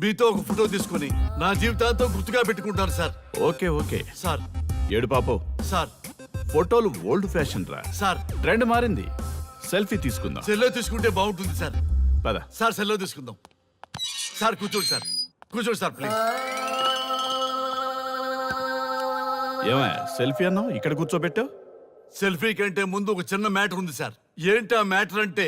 మీతో ఒక ఫోటో తీసుకుని నా జీవితాంతో గుర్తుగా పెట్టుకుంటాను సార్. Okay okay sir. ఏడు పాపో సార్. ఫోటోలు ఓల్డ్ ఫ్యాషన్ రా సార్. ట్రెండ్ మారింది. సెల్ఫీ తీసుకుందాం. సెల్లో తీసుకుంటే బాగుంటుంది సార్. పద సార్ సెల్లో తీసుకుందాం. సార్ కూర్చోండి సార్. కూర్చోండి సార్ ప్లీజ్. ఏమయ్య సెల్ఫీ అన్నావు, ఇక్కడ కూర్చోబెట్టావు? సెల్ఫీ కంటే ముందు ఒక చిన్న మ్యాటర్ ఉంది సార్. ఏంటి ఆ మ్యాటర్ అంటే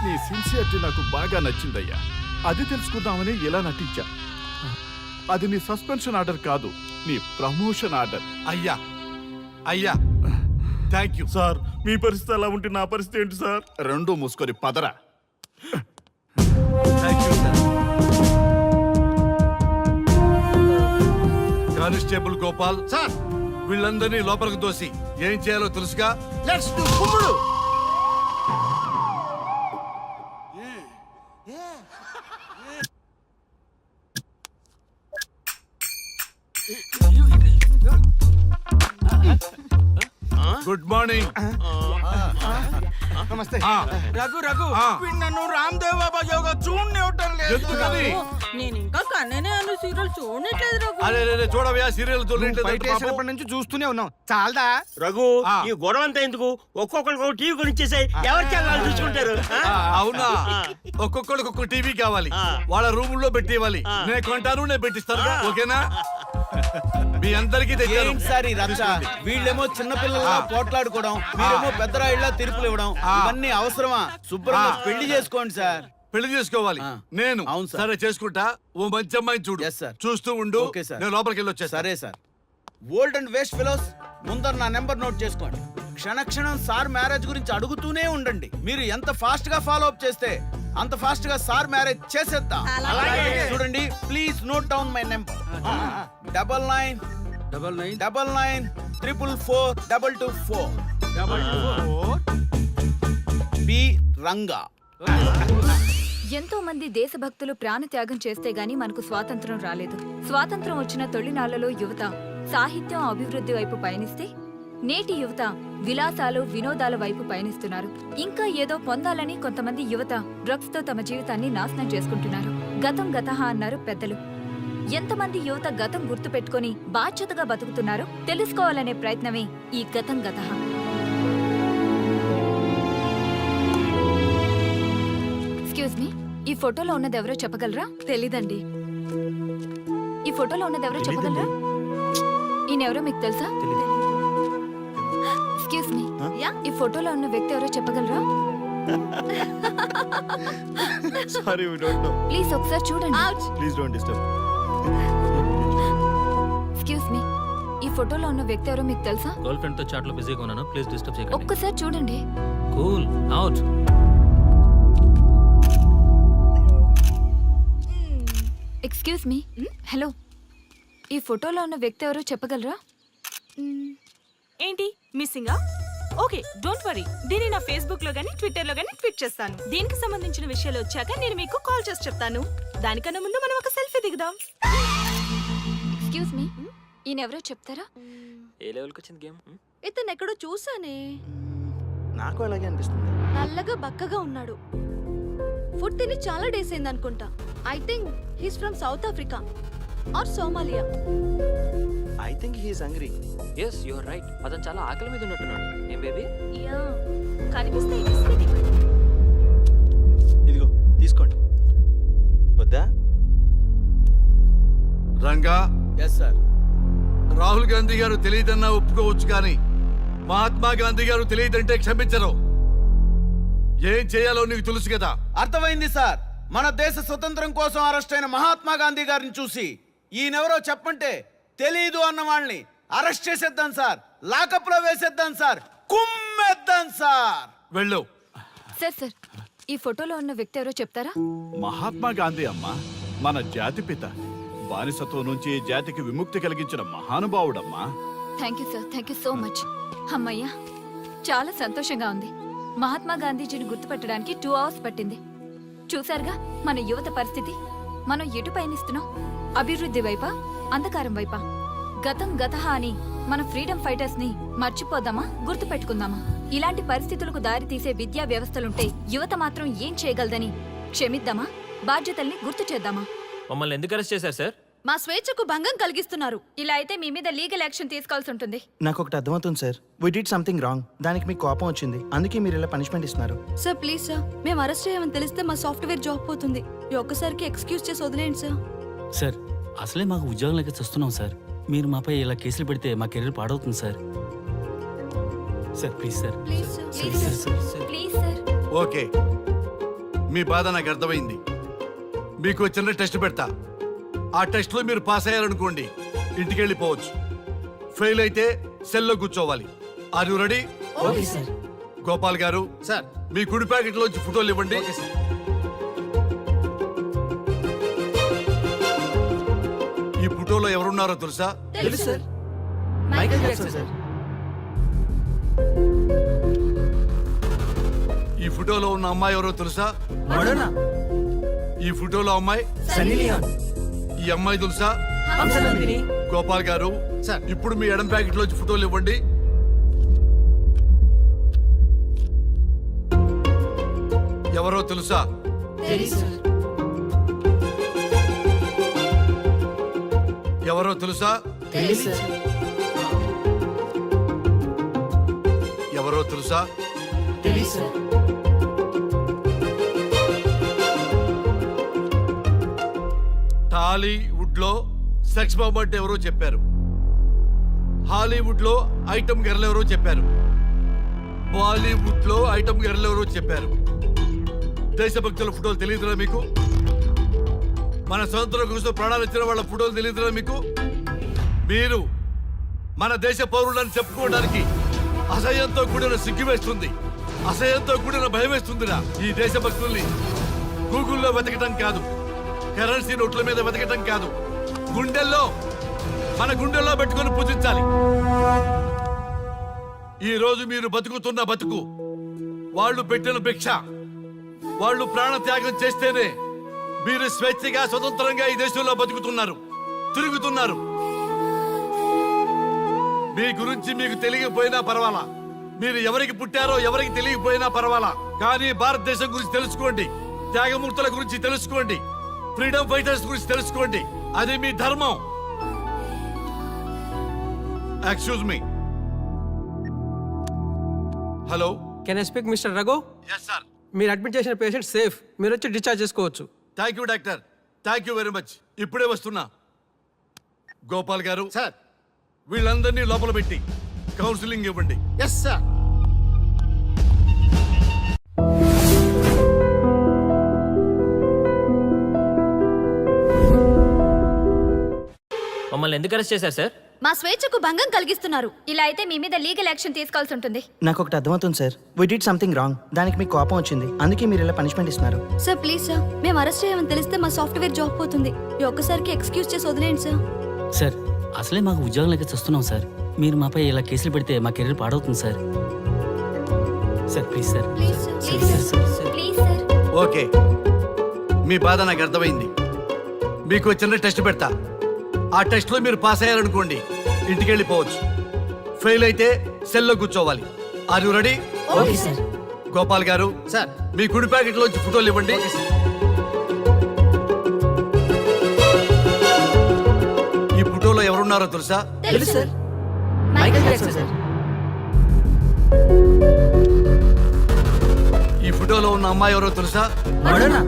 నీ సిన్సియారిటీ నాకు బాగా నచ్చిందయ్యా. అది తెలుసుకుందామని ఇలా నటించా. అది నీ సస్పెన్షన్ ఆర్డర్ కాదు, నీ ప్రమోషన్ ఆర్డర్. అయ్యా అయ్యా థ్యాంక్ యూ సార్. మీ పరిస్థితి అలా ఉంటే నా పరిస్థితి ఏంటి సార్? రెండు మూసుకొని పదరా. Thank you sir. Constable Gopal sir. వీళ్ళందరినీ లోపలికి తోసి ఏం చేయాలో తెలుసుగా. లెట్స్ డు కుమ్ముడు. Good morning. నమస్తే. రఘు రఘు ఆ. వీడు నన్ను రామ్దేవ్ బాబా యోగా చూడనివ్వటం లేదు. ఎందుకని? నేను ఇంకా కన్ననే అను సీరియల్ చూడట్లేదు రఘు. అరే చూడవయ్యా సీరియల్ బయట వేసినప్పటి నుంచి చూస్తూనే ఉన్నాం. చాలదా? రఘు ఆ. ఈ గొడవ అంతా ఎందుకు? ఒక్కొక్కరికి ఒక టీవీ కొనిచ్చేసాయి, ఎవరి ఛానల్ చూసుకుంటారు. అవునా? ఒక్కొక్కడికి ఒక్కొక్క టీవీ కావాలి, ఆ. వాళ్ళ రూముల్లో పెట్టి ఇవ్వాలి. ఆ. నేను కొంటాను, నేను పెట్టిస్తాను. ఓకేనా? మీ అందరికీ తెచ్చాను. ఏంటి సార్ ఇదంతా? వీళ్ళేమో చిన్నపిల్లల్లా పోట్లాడుకోవడం, మీరేమో పెద్దరాయిళ్ళ తీర్పులు ఇవ్వడం, ఇవన్నీ అవసరమా? శుభ్రంగా పెళ్లి చేసుకోండి సార్. పెళ్లి చేసుకోవాలి ఆ. నేను. అవును సార్. సరే చేసుకుంటా. ఓ మంచి అమ్మాయిని చూడు. Yes, sir. చూస్తూ ఉండు. Okay, sir. నేను లోపలికి వెళ్ళి వచ్చేస్తా. సరే sir. Old and waste fellows, ముందర నా నెంబర్ నోట్ చేసుకోండి. క్షణక్షణం సార్ మ్యారేజ్ గురించి అడుగుతూనే ఉండండి. మీరు ఎంత ఫాస్ట్ గా ఫాలో అప్ చేస్తే అంత ఫాస్ట్ గా సార్ మ్యారేజ్ చేసేద్దాం. అలాగే. చూడండి, please note down my number. 9999442224 B Ranga. ఎంతో మంది దేశభక్తులు ప్రాణత్యాగం చేస్తే గాని మనకు స్వాతంత్రం రాలేదు. స్వాతంత్రం వచ్చిన తొలినాళ్లలో యువత సాహిత్యం అభివృద్ధి వైపు పయనిస్తే నేటి యువత విలాసాలు వినోదాల వైపు పయనిస్తున్నారు. ఇంకా ఏదో పొందాలని కొంతమంది యువత డ్రగ్స్ తో తమ జీవితాన్ని నాశనం చేసుకుంటున్నారు. గతం గతహ అన్నారు పెద్దలు. ఎంతమంది యువత గతం గుర్తు పెట్టుకుని బాధ్యతగా బతుకుతున్నారో తెలుసుకోవాలనే ప్రయత్నమే ఈ గతం గతహ. ఎక్స్క్యూజ్ మీ, ఈ ఫోటోలో ఉన్నది ఎవరో చెప్పగలరా? తెలీదండి. ఈ ఫోటోలో ఉన్నది ఎవరో చెప్పగలరా? ఈయనెవరో మీకు తెలుసా? ఎక్స్క్యూజ్ మీ, ఈ ఫోటోలో ఉన్న వ్యక్తి ఎవరో చెప్పగలరా? Sorry, we don't know. Please ఒకసారి చూడండి. Please don't disturb. Excuse me, ఈ ఫోటోలో ఉన్న వ్యక్తి ఎవరో మీకు తెలుసా? గర్ల్ ఫ్రెండ్ తో చాట్ లో బిజీగా ఉన్నాను, ప్లీజ్ డిస్టర్బ్ చేయకండి. ఒక్కసారి చూడండి. Cool out. Excuse me, hello, ఈ ఫోటోలో ఉన్న వ్యక్తి ఎవరో చెప్పగలరా? ఏంటి మిస్సింగా? ఓకే డోంట్ వరీ, దీన్ని నా ఫేస్బుక్ లో గానీ ట్విట్టర్ లో గానీ ట్వీట్ చేస్తాను. దీనికి సంబంధించిన విషయాలు వచ్చాక నేను మీకు కాల్ చేసి చెప్తాను. దానికన్నా ముందు మనం ఒక సెల్ఫీ దిగుదాం. ఎక్స్క్యూజ్ మీ, ఈయన ఎవరో చెప్తారా? ఏ లెవెల్ కి వచ్చింది గేమ్? ఇతను ఎక్కడో చూసానే. నాకు అలాగే అనిపిస్తుంది. నల్లగా బక్కగా ఉన్నాడు. ఫుడ్ తిని చాలా డేస్ అయింది అనుకుంటా. I think he's from South Africa or Somalia. I think he is hungry. yes you are right. అతను చాలా ఆకలి మీద ఉన్నట్టున్నాడు. ఏం బేబీ? యా కనిపిస్తే బిస్కెట్ ఇవ్వండి. ఇదిగో తీసుకోండి. వద్దా? Ranga, yes sir. రాహుల్ గాంధీ గారు తెలియదన్నా ఒప్పుకోవచ్చు, కానీ మహాత్మా గాంధీ గారు తెలియదంటే క్షమించరు. ఏం చేయాలో నీకు తెలుసు కదా. అర్థమైంది సార్. మన దేశ స్వతంత్రం కోసం అరెస్ట్ అయిన మహాత్మా గాంధీ గారిని చూసి ఈయనెవరో చెప్పంటే తెలీదు అన్న వాళ్ళని అరెస్ట్ చేసేద్దాం సార్. లాకప్ లో వేసేద్దాం సార్. కుమ్మేద్దాం సార్. వెళ్ళు. సార్ సార్, ఈ ఫోటోలో ఉన్న వ్యక్తి ఎవరో చెప్తారా? మహాత్మా గాంధీ అమ్మ మన జాతిపిత. బానిసత్వం నుంచి జాతికి విముక్తి కలిగించిన మహానుభావుడమ్మా. Thank you sir, thank you so much. అమ్మయ్యా, చాలా సంతోషంగా ఉంది. మహాత్మా గాంధీజీని గుర్తుపట్టడానికి 2 hours పట్టింది. చూసారుగా మన యువత పరిస్థితి. మనం ఎటు పయనిస్తున్నాం? అభివృద్ధి వైపా, అంధకారం వైపా? గతం గతహ అని మన ఫ్రీడమ్ ఫైటర్స్ ని మర్చిపోదామా, గుర్తు పెట్టుకుందామా? ఇలాంటి పరిస్థితులకు దారి తీసే విద్యా వ్యవస్థలుంటే యువత మాత్రం ఏం చేయగలదని క్షమిద్దామా, బాధ్యతల్ని గుర్తు చేద్దామా? మమ్మల్ని ఎందుకు అరెస్ట్ చేశారు సార్? మా స్వేచ్ఛకు భంగం కలిగిస్తున్నారు. ఇలా అయితే మీ మీద లీగల్ యాక్షన్ తీసుకోవాల్సి ఉంటుంది. నాకు ఒకటి అర్థమవుతుంది sir. We did something wrong. దానికి మీకు కోపం వచ్చింది, అందుకే మీరు ఇలా పనిష్మెంట్ ఇస్తున్నారు. సార్ ప్లీజ్ సార్, మేము అరెస్ట్ చేయమని తెలిస్తే మా సాఫ్ట్వేర్ జాబ్ పోతుంది. ఈ ఒక్కసారికి ఎక్స్క్యూజ్ చేసి వదిలేండి సార్. సార్ అసలే మాకు ఉద్యోగం లేక చూస్తున్నాం సార్. మీరు మాపై ఇలా కేసులు పెడితే మా కెరీర్ పాడవుతుంది sir. Sir please sir. Please sir. Please sir, please sir. Okay, మీ బాధ నాకు అర్థమైంది. మీకు చిన్న టెస్ట్ పెడతా. ఆ టెస్ట్ లో మీరు పాస్ అయ్యారనుకోండి, ఇంటికి వెళ్ళిపోవచ్చు. ఫెయిల్ అయితే సెల్లో కూర్చోవాలి. Are you ready? Okay sir. Gopal garu, sir. మీ కుడి ప్యాకెట్ లోంచి ఫోటోలు ఇవ్వండి. ఈ ఫోటోలో ఎవరున్నారో తెలుసా? తెలుసు సార్. Michael Jackson sir. ఈ ఫోటోలో ఉన్న అమ్మాయి ఎవరో తెలుసా? మడోనా. ఈ ఫోటోలో అమ్మాయి సన్నీ లియోన్. ఈ అమ్మాయి తెలుసా? హంసనందిని. గోపాల్ గారు, సార్. ఇప్పుడు మీ ఎడం ప్యాకెట్ లోంచి ఫోటోలు ఇవ్వండి. ఎవరో తెలుసా? తెలుసు. ఎవరో తెలుసా? తెలుసు. ఎవరో తెలుసా? తెలుసు. టాలీవుడ్ లో సెక్స్ బాంబ్ అంటే ఎవరో చెప్పారు. హాలీవుడ్ లో ఐటమ్ గర్ల్ ఎవరో చెప్పారు. బాలీవుడ్ లో ఐటమ్ గర్ల్ ఎవరో చెప్పారు. దేశభక్తుల ఫోటోలు తెలియదురా మీకు? మన స్వతంత్రం కోసం ప్రాణాలు ఇచ్చిన వాళ్ళ ఫోటోలు తెలియదురా మీకు? మీరు మన దేశ పౌరులని చెప్పుకోవడానికి అసహ్యంతో కూడిన సిగ్గు వేస్తుంది, అసహ్యంతో కూడిన భయం వేస్తుందిరా. ఈ దేశభక్తుల్ని గూగుల్లో వెతకటం కాదు, కరెన్సీ నోట్ల మీద వెతకటం కాదు, మన గుండెల్లో పెట్టుకొని పూజించాలి. ఈ రోజు మీరు బతుకుతున్న బతుకు వాళ్ళు పెట్టిన భిక్ష. వాళ్ళు ప్రాణ త్యాగం చేస్తేనే మీరు స్వేచ్ఛగా స్వతంత్రంగా ఈ దేశంలో బతుకుతున్నారు, తిరుగుతున్నారు. మీ గురించి మీకు తెలియకపోయినా పర్వాలా, మీరు ఎవరికి పుట్టారో ఎవరికి తెలియకపోయినా పర్వాలా, కానీ భారతదేశం గురించి తెలుసుకోండి, త్యాగమూర్తుల గురించి తెలుసుకోండి, ఫ్రీడమ్ ఫైటర్స్ గురించి తెలుసుకోండి. అది మీ ధర్మం. Excuse me. Hello. Can I speak mister Raghu? Yes sir. మీరు అడ్మిట్ చేసిన పేషెంట్ సేఫ్, మీరు వచ్చి డిశ్చార్జ్ చేసుకోవచ్చు. Thank you doctor, thank you very much. ఇప్పుడే వస్తున్నా. గోపాల్ గారు, సార్. వీళ్ళందరినీ లోపల పెట్టి కౌన్సిలింగ్ ఇవ్వండి. Yes sir. మమ్మల్ని ఎందుకు అరెస్ట్ చేశారు సార్? మా స్వేచ్ఛకు భంగం కలిగిస్తున్నారు. ఇలా అయితే మీ మీద లీగల్ యాక్షన్ తీసుకోవాల్సి ఉంటుంది. నాకు ఒకటి అర్థమవుతుంది sir. We did something wrong. దానికి మీకు కోపం వచ్చింది, అందుకే మీరు ఇలా పనిష్మెంట్ ఇస్తున్నారు. సార్ ప్లీజ్ సార్, మేము అరెస్ట్ చేయమని తెలిస్తే మా సాఫ్ట్వేర్ జాబ్ పోతుంది. ఈ ఒక్కసారికి ఎక్స్క్యూజ్ చేసి వదిలేండి సార్. సార్ అసలే మాకు ఉద్యోగం లేక చూస్తున్నాం సార్. మీరు మాపై ఇలా కేసులు పెడితే మా కెరీర్ పాడవుతుంది sir. Sir please sir. Please sir. Please sir, please sir. Okay, మీ బాధ నాకు అర్థమైంది. మీకు చిన్న టెస్ట్ పెడతా. ఆ టెస్ట్ లో మీరు పాస్ అయ్యారనుకోండి, ఇంటికి వెళ్ళిపోవచ్చు. ఫెయిల్ అయితే సెల్లో కూర్చోవాలి. Are you ready? Okay sir. Gopal garu, sir. మీ కుడి ప్యాకెట్ లోంచి ఫోటోలు ఇవ్వండి. ఈ ఫోటోలో ఎవరున్నారో తెలుసా? తెలుసు సార్. Michael Jackson sir. ఈ ఫోటోలో ఉన్న అమ్మాయి ఎవరో తెలుసా? మడోనా.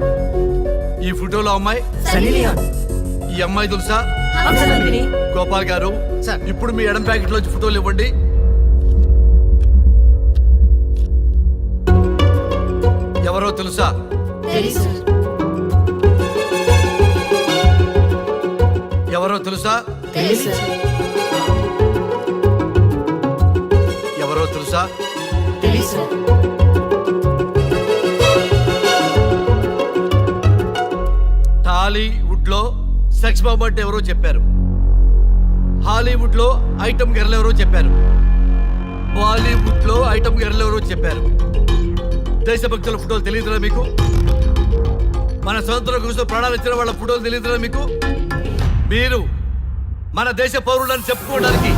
ఈ ఫోటోలో అమ్మాయి సన్నీ లియోన్. ఈ అమ్మాయి తెలుసా? హంసనందిని. గోపాల్ గారు, సార్. ఇప్పుడు మీ ఎడం ప్యాకెట్ లోంచి ఫోటోలు ఇవ్వండి. ఎవరో తెలుసా? తెలుసు. ఎవరో తెలుసా? తెలుసు. ఎవరో తెలుసా? తెలుసు. టాలీవుడ్ లో సెక్స్ బాంబ్ అంటే ఎవరో చెప్పారు. హాలీవుడ్ లో ఐటమ్ గర్ల్ ఎవరో చెప్పారు. బాలీవుడ్ లో ఐటమ్ గర్ల్ ఎవరో చెప్పారు. దేశభక్తుల ఫోటోలు తెలియదురా మీకు? మన స్వతంత్రం కోసం ప్రాణాలు ఇచ్చిన వాళ్ళ ఫోటోలు తెలియదురా మీకు? మీరు మన దేశ పౌరులని చెప్పుకోవడానికి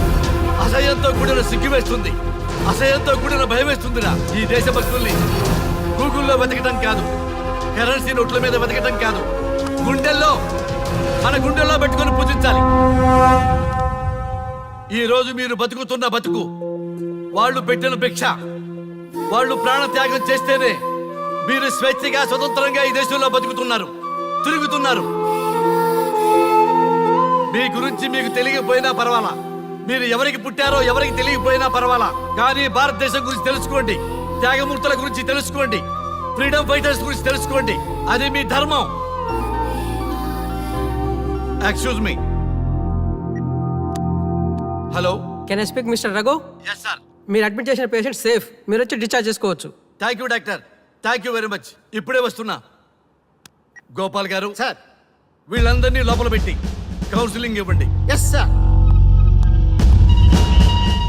అసహ్యంతో కూడిన సిగ్గు వేస్తుంది, అసహ్యంతో కూడిన భయం వేస్తుందిరా. ఈ దేశభక్తుల్ని గూగుల్లో వెతకడం కాదు, కరెన్సీ నోట్ల మీద వెతకడం కాదు, మన గుండెల్లో పెట్టుకొని పూజించాలి. ఈ రోజు మీరు బతుకుతున్న బతుకు వాళ్ళు పెట్టిన భిక్ష. వాళ్ళు ప్రాణ త్యాగం చేస్తేనే మీరు స్వేచ్ఛగా స్వతంత్రంగా ఈ దేశంలో బతుకుతున్నారు, తిరుగుతున్నారు. మీ గురించి మీకు తెలియకపోయినా పర్వాలా, మీరు ఎవరికి పుట్టారో ఎవరికి తెలియకపోయినా పర్వాలా, కానీ భారతదేశం గురించి తెలుసుకోండి, త్యాగమూర్తుల గురించి తెలుసుకోండి, ఫ్రీడమ్ ఫైటర్స్ గురించి తెలుసుకోండి. అది మీ ధర్మం. Excuse me. Hello, can I speak mister Raghu? Yes sir. మీరు అడ్మిట్ చేసిన పేషెంట్ సేఫ్, మీరు వచ్చి డిశ్చార్జ్ చేసుకోవచ్చు. Thank you doctor, thank you very much. ఇప్పుడే వస్తున్నా. గోపాల్ గారు సార్. వీళ్ళందరినీ లోపల పెట్టి కౌన్సిలింగ్ ఇవ్వండి. Yes sir.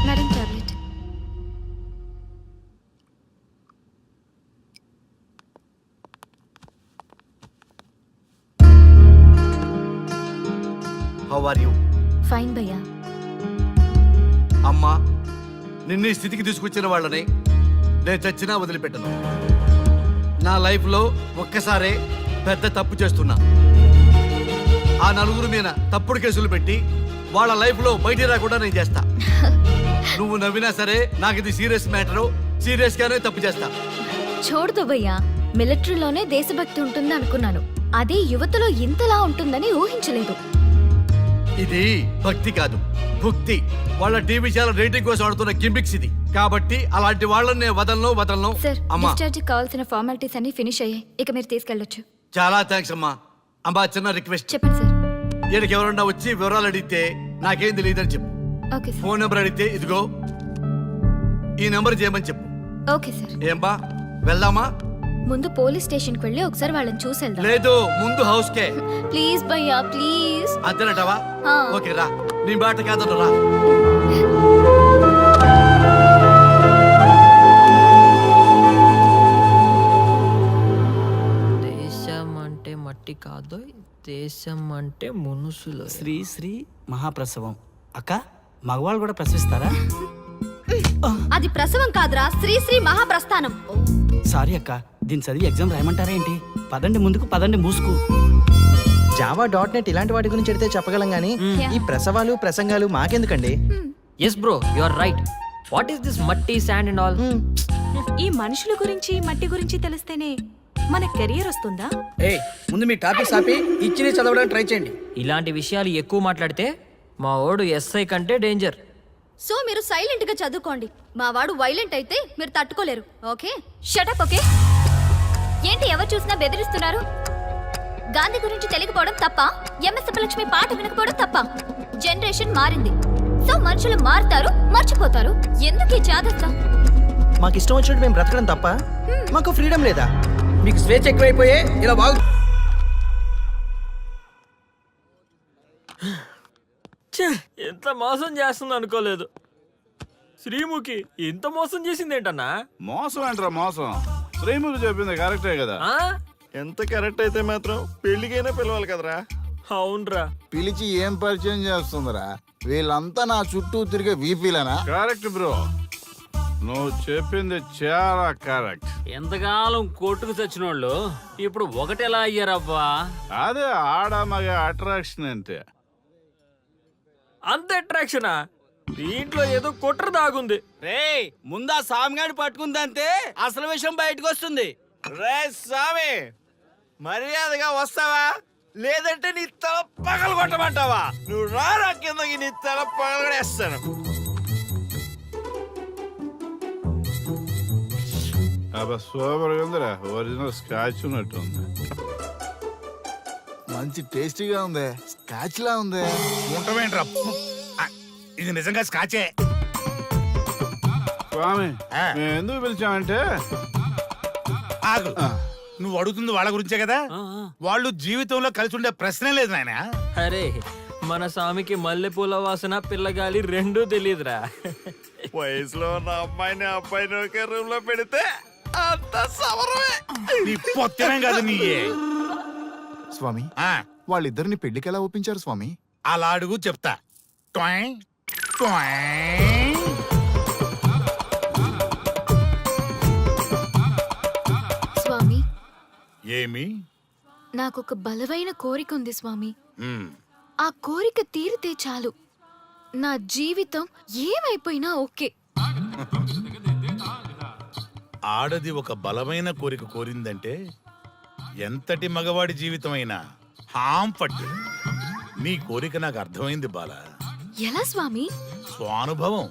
Madam tablet. How are you? Fine భయ్యా. అమ్మా, నిన్ను ఈ స్థితికి తీసుకొచ్చిన వాళ్ళని నేను చచ్చినా వదిలిపెట్టను. నా లైఫ్లో ఒక్కసారే పెద్ద తప్పు చేస్తున్నా. ఆ నలుగురు మీద తప్పుడు కేసులు పెట్టి వాళ్ళ లైఫ్లో బయట రాకుండా నేను చేస్తా. నువ్వు నవ్వినా సరే నాకు ఇది సీరియస్ మ్యాటరు, సీరియస్ గానే తప్పు చేస్తా. చూడదు భయ్యా, మిలిటరీలోనే దేశభక్తి ఉంటుంది అనుకున్నాను, అదే యువతలో ఇంతలా ఉంటుందని ఊహించలేదు. ఇది భక్తి కాదు, భుక్తి. వాళ్ళ టీవీ ఛానల్ రేటింగ్ కోసం ఆడుతున్న గిమిక్స్ ఇది. కాబట్టి అలాంటి వాళ్ళని నేను వదలను. సార్, అమ్మా, డిశ్చార్జ్ కావాల్సిన ఫార్మాలిటీస్ అన్ని ఫినిష్ అయ్యాయి, ఇక మీరు తీసుకెళ్ళొచ్చు. చాలా థ్యాంక్స్ అమ్మా. అమ్మా, చిన్న రిక్వెస్ట్. చెప్పండి సార్. ఈయనకి ఎవరన్నా వచ్చి వివరాలు అడిగితే నాకేం తెలియదని చెప్పు. Okay sir. ఫోన్ నెంబర్ అడిగితే ఇదిగో ఈ నెంబర్ చేయమని చెప్పు. Okay sir. ఏం బా, వెళ్దామా? ముందు పోలీస్ స్టేషన్కి వెళ్ళి ఒకసారి వాళ్ళని చూసి వెళ్దాం. లేదు, ముందు హౌస్ కే. ప్లీజ్ భయ్యా, ప్లీజ్. అంతేనటవా? ఆ. ఓకే రా, నీ బాట కాదను రా. దేశం అంటే మట్టి కాదు, దేశం అంటే మనుషులు. శ్రీ శ్రీ మహాప్రసవం. అక్క, మగవాళ్ళు కూడా ప్రసవిస్తారా? అది ప్రసవం కాదురా, శ్రీ మహాప్రస్థానం. సారీ అక్క, దీన్ని చదివి ఎగ్జామ్ రాయమంటారా ఏంటి? పదండి ముందుకు, పదండి మూసుకు. జావా .net ఇలాంటి వాటి గురించి అడిగితే చెప్పగలం గానీ ఈ ప్రసవాలు ప్రసంగాలు మాకెందుకండి? Yes bro, you are right. What is this మట్టి, శాండ్ అండ్ ఆల్? ఈ మనుషుల గురించి మట్టి గురించి తెలిస్తేనే మన కెరియర్ వస్తుందా? ముందు మీ టాపిక్ ఆపి ఇచ్చి చదవడానికి ట్రై చేయండి. ఇలాంటి విషయాలు ఎక్కువ మాట్లాడితే మా ఓడు ఎస్ఐ కంటే డేంజర్. సో మీరు సైలెంట్ గా చదువుకోండి. మా వాడు వైలెంట్ అయితే మీరు తట్టుకోలేరు. ఓకే? షటప్. ఓకే? ఏంటి ఎవరు చూసినా బెదిరిస్తున్నారు? గాంధీ గురించి తెలియకపోవడం తప్ప, ఎంఎస్ సుబ్బలక్ష్మి పాట వినకపోవడం తప్ప. జనరేషన్ మారింది, సో మనుషులు మారుతారు, మర్చిపోతారు. ఎందుకు ఈ చాదస్తం? మాకు ఇష్టం వచ్చినట్టు మేము బ్రతకడం తప్ప మాకు ఫ్రీడమ్ లేదా? మీకు స్వేచ్ఛ ఎక్కువైపోయే ఇలా బాగు. ఎంత మోసం చేస్తుంది అనుకోలేదు. శ్రీముఖి ఎంత మోసం చేసింది ఏంటన్నా? మోసం అంటారా? మోసం శ్రీముఖి చెప్పింది కరెక్టే కదా. ఎంత కరెక్ట్ అయితే మాత్రం పెళ్లికైనా పిలవాలి కదరా. అవునరా. పిలిచి ఏం పరిచయం చేస్తుందిరా? వీళ్ళంతా నా చుట్టూ తిరిగే వీపీలనా? కరెక్ట్ బ్రో, నువ్వు చెప్పింది చాలా కరెక్ట్. ఎంతకాలం కొట్టుకు చచ్చిన వాళ్ళు ఇప్పుడు ఒకటెలా అయ్యారబ్బా? అదే ఆడ మగ అట్రాక్షన్ అంటే. అంత అట్రాక్షనా? దీంట్లో ఏదో కుట్ర దాగుంది. రే, ముందా సామిగాని పట్టుకుందంటే అసలు విషయం బయటకు వస్తుంది. రే స్వామి, మర్యాదగా వస్తావా లేదంటే నీ తల పగలు కొట్టమంటావా? నువ్వు రారా కిందకి, నీ తల పగలగడేస్తాను. అబ్బా సూపర్ ఉందిరా, ఒరిజినల్ స్కాచ్ ఉన్నట్టు ఉంది. మంచి టేస్టీగా ఉంది, స్కాచ్ లా ఉంది. ఉంటామేంట్రా, ఇది నిజంగా స్కాచే. స్వామి, మేము ఎందుకు పిలిచామంటే ఆగు, నువ్వు అడుగుతుంది వాళ్ళ గురించే కదా. వాళ్ళు జీవితంలో కలిసి ఉండే ప్రశ్నే లేదు నాయన. అరే, మన స్వామికి మల్లెపూల వాసన పిల్లగాలి రెండూ తెలియదురా. వయసులో ఉన్న అమ్మాయిని అబ్బాయిని ఒకే రూమ్ లో పెడితే అంత సవరమే. నీ పొత్తమే కాదు నీ స్వామి ఆ, వాళ్ళిద్దరిని పెళ్లికి ఎలా ఒప్పించారు స్వామి? అలా అడుగు చెప్తా. ట్వాయ్, ట్వాయ్. స్వామి ఏమి? నాకొక బలమైన కోరిక ఉంది స్వామి. మ్, ఆ కోరిక తీరితే చాలు, నా జీవితం ఏమైపోయినా ఓకే. ఆడది ఒక బలమైన కోరిక కోరిందంటే ఎంతటి మగవాడి జీవితమైనా హాంపట్టు. నీ కోరిక నాకు అర్థమైంది బాల. ఎలా స్వామి? స్వానుభవం.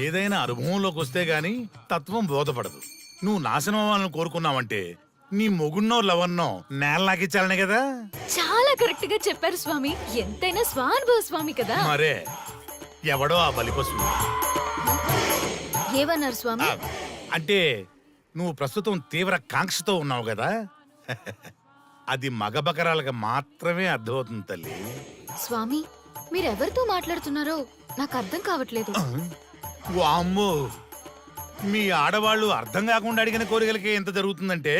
ఏదైనా అనుభవంలోకి వస్తే గాని తత్వం బోధపడదు. నువ్వు నాశనం అవ్వాలని కోరుకున్నావంటే నీ మొగున్నో లవన్నో నేల నాకిచ్చాలనే కదా. చాలా కరెక్ట్ గా చెప్పారు స్వామి. ఎంతైనా స్వానుభవ స్వామి కదా. మరే ఎవడో ఆ బలిపశు. ఏమన్నారు స్వామి? అంటే నువ్వు ప్రస్తుతం తీవ్ర కాంక్షతో ఉన్నావు కదా. అది మగ బకరాలకు మాత్రమే అర్థమవుతుంది తల్లి. స్వామి మీరెవరితో మాట్లాడుతున్నారో నాకు అర్థం కావట్లేదు. వామ్మో, మీ ఆడవాళ్ళు అర్థం కాకుండా అడిగిన కోరికలకి ఎంత జరుగుతుందంటే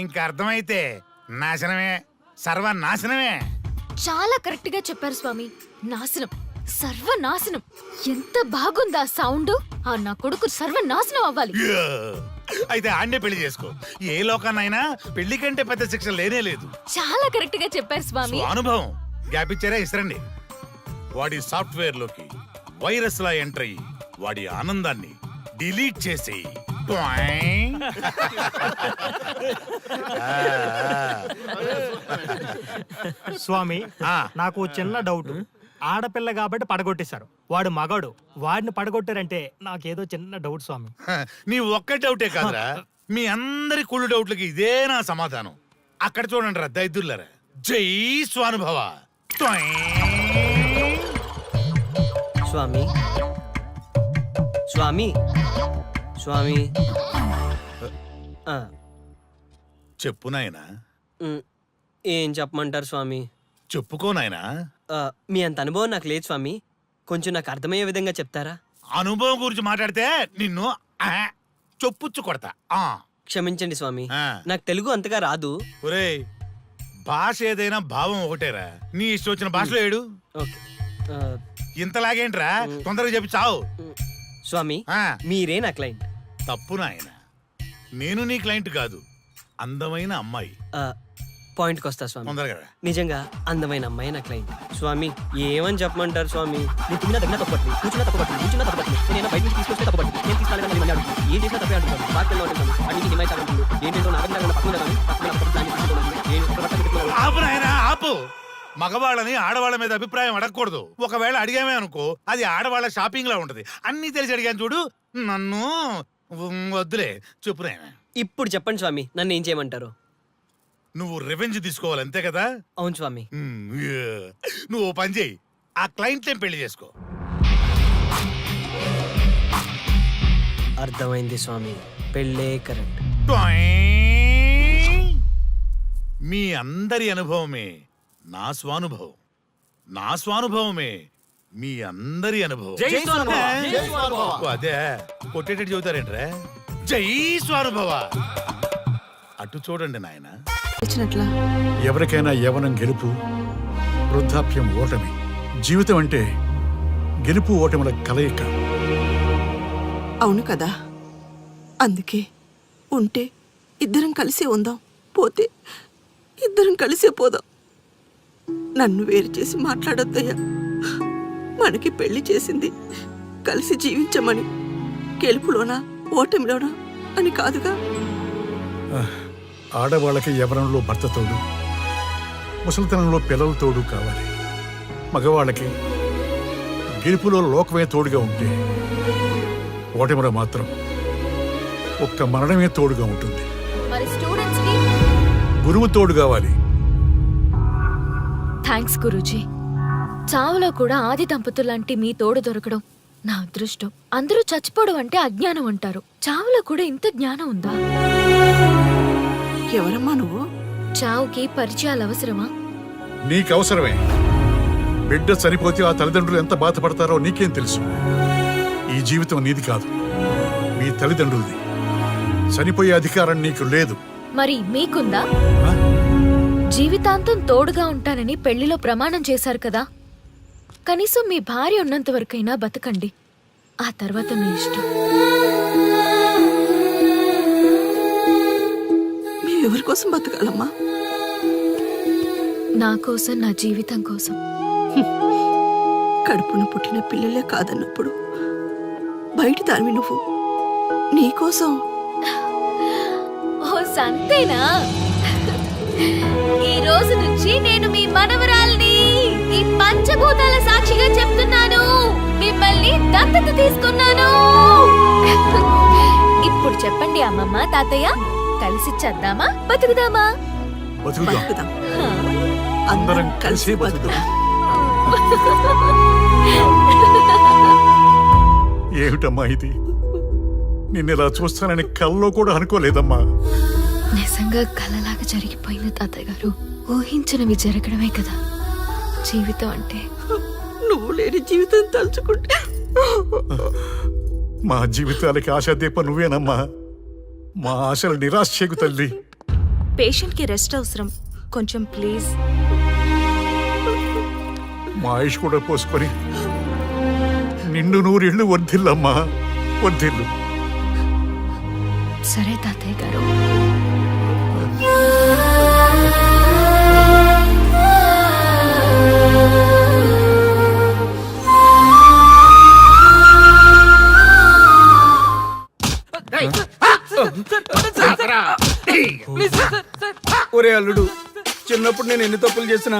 ఇంకా అర్థమైతే నాశనమే, సర్వనాశనమే. చాలా కరెక్ట్ గా చెప్పారు స్వామి. నాశనం, సర్వనాశనం. ఎంత బాగుందా సౌండ్? ఆ నా కొడుకు సర్వనాశనం అవ్వాలి. యా! అయితే ఆన్నే పెళ్లి చేసుకో. ఏ లోకాన్నైనా పెళ్లి కంటే పెద్ద శిక్ష లేనే లేదు. చాలా కరెక్ట్ గా చెప్పారు స్వామి. అనుభవం గ్యాప్ ఇచ్చారా? ఇసరండి. వాడి సాఫ్ట్వేర్ లోకి వైరస్ లా ఎంటర్ అయ్యి వాడి ఆనందాన్ని డిలీట్ చేసి స్వామి నాకు చిన్న డౌట్. ఆడపిల్ల కాబట్టి పడగొట్టేశారు, వాడు మగాడు, వాడిని పడగొట్టారంటే నాకేదో చిన్న డౌట్ స్వామి. నీ ఒక్క డౌటే కాదురా, మీ అందరి కుళ్ళు డౌట్లకి ఇదే నా సమాధానం. అక్కడ చూడండి రా దైదుర్లరా. జై స్వానుభవ. స్వామి స్వామి స్వామి చెప్పు నాయనా. ఏం చెప్పమంటారు స్వామి? చెప్పుకో నాయనా. మీ అంత అనుభవం నాకు లేదు స్వామి, కొంచెం నాకు అర్థమయ్యే విధంగా చెప్తారా? అనుభవం గురించి మాట్లాడితే నిన్ను చొప్పుచ్చు కొడతా. క్షమించండి స్వామి, నాకు తెలుగు అంతగా రాదు. ఒరేయ్, భాష ఏదైనా భావం ఒకటేరా. నీ ఇష్టం వచ్చిన భాషలో ఏడు. ఓకే. ఇంతలాగేంట్రా, తొందరగా చెప్పి చావు. స్వామి మీరే నా క్లయింట్. తప్పు నాయన, నేను నీ క్లయింట్ కాదు, అందమైన అమ్మాయి. పాయింట్కి వస్తా స్వామి. తొందరగా. నిజంగా అందమైన అమ్మాయి నా క్లయింట్. స్వామి ఏమని చెప్పమంటారు స్వామి? నేను తిన్నా తగ్గినా తప్పట్టు, కూర్చున్నా తప్పట్టు, కూర్చున్నా తప్పట్టు, నేను బయట నుంచి తీసుకొస్తే తప్పట్టు, నేను తీసుకెళ్ళాలని మళ్ళీ అడుగుతాను. ఏం చేసినా తప్పే అంటున్నాను. బాగా ఉంటుంది అడిగి డిమాండ్ అడుగుతుంది. ఏంటంటే నాగంగా పక్కన ఆపు నాయనా, ఆపు. మగవాళ్ళని ఆడవాళ్ళ మీద అభిప్రాయం అడగకూడదు. ఒకవేళ అడిగామే అనుకో, అది ఆడవాళ్ళ షాపింగ్ లా ఉంటది. అన్ని తెలిసి అడిగాను చూడు, నన్ను వద్దులే. చెప్పు నాయనా. ఇప్పుడు చెప్పండి స్వామి, నన్ను ఏం చేయమంటారు? నువ్వు రివెంజ్ తీసుకోవాలి అంతే కదా? అవును స్వామి. నువ్వు ఓ పని చేయి, ఆ క్లయింట్ పెళ్లి చేసుకో. అర్థమైంది స్వామి, పెళ్ళే కరెక్ట్. మీ అందరి అనుభవమే నా స్వానుభవం, నా స్వానుభవమే మీ అందరి అనుభవం. అదే కొట్టేటట్టు చెబుతారేంట్రా? జై స్వానుభవ. అటు చూడండి నాయన. ఎవరికైనా యవ్వనం గెలుపు, వృద్ధాప్యం ఓటమి. జీవితం అంటే గెలుపు ఓటముల కలయిక. అవును కదా, అందుకే ఉంటే ఇద్దరం కలిసే ఉందాం, పోతే ఇద్దరం కలిసే పోదాం. నన్ను వేరు చేసి మాట్లాడొద్దయ్యా. మనకి పెళ్లి చేసింది కలిసి జీవించమని, గెలుపులోనా ఓటమిలోనా అని కాదుగా. ఆడవాళ్ళకి యవ్వనంలో భర్త తోడు, ముసలితనంలో పిల్లల తోడు కావాలి. మగవాళ్ళకి గెలుపులో లోకమే తోడుగా ఉంటే, ఓటమిలో మాత్రం ఒక్క మరణమే తోడుగా ఉంటుంది. మరి స్టూడెంట్స్ కి గురువు తోడు కావాలి. థ్యాంక్స్ గురూజీ. చావులో కూడా ఆది దంపతులాంటి మీ తోడు దొరకడం నా అదృష్టం. అందరూ చచ్చిపోవడం అంటే అజ్ఞానం అంటారు, చావులో కూడా ఇంత జ్ఞానం ఉందా? ఎవరమ్మా నువ్వు? చావుకి పరిచయాలు అవసరమా? నీకవసరమే. బిడ్డ చనిపోతే ఆ తల్లిదండ్రులు ఎంత బాధపడతారో నీకేం తెలుసు? ఈ జీవితం నీది కాదు, మీ తల్లిదండ్రులది. చనిపోయే అధికారం నీకు లేదు. మరి మీకుందా? జీవితాంతం తోడుగా ఉంటానని పెళ్లిలో ప్రమాణం చేశారు కదా, కనీసం మీ భార్య ఉన్నంత వరకైనా బతకండి. ఆ తర్వాత మీ ఇష్టం. మేమెవరి కోసం బతకాలమ్మా? నా కోసం, నా జీవితం కోసం. కడుపున పుట్టిన పిల్లలే కాదన్నప్పుడు బయట దానివి నువ్వు నీకోసం. ఓ సంతేనా? ఈ రోజు నుంచి నేను మీ మనవరాల్ని. ఈ పంచభూతాల సాక్షిగా చెప్తున్నాను, మిమ్మల్ని దత్తత తీసుకున్నాను. ఇప్పుడు చెప్పండి అమ్మమ్మ, తాతయ్య, కలిసి చేద్దామా, బతుకుదామా? బతుకుదాం. అందరం కలిసి బతుకుదాం. ఏమిటమ్మా ఇది? నిన్నెలా చూస్తానని కల్లో కూడా అనుకోలేదమ్మా. నిజంగా కలలాగా జరిగిపోయింది తాతయ్య గారు. ఊహించినవి జరగడమే కదా జీవితం అంటే. నువ్వు లేని జీవితం తలుచుకుంటే మా జీవితాలకి ఆశాదీప నువ్వేనమ్మా. మా ఆశలు నిరాశ చేయకు తల్లి. పేషెంట్ కి రెస్ట్ అవసరం, కొంచెం ప్లీజ్. మా ఆయుష్ కూడా పోసుకొని నిన్ను నూరిళ్ళు వర్ధిల్లమ్మా, వర్ధిల్లు. సరే తాతయ్య గారు. ఒరే అల్లుడు, చిన్నప్పుడు నేను ఎన్ని తప్పులు చేసినా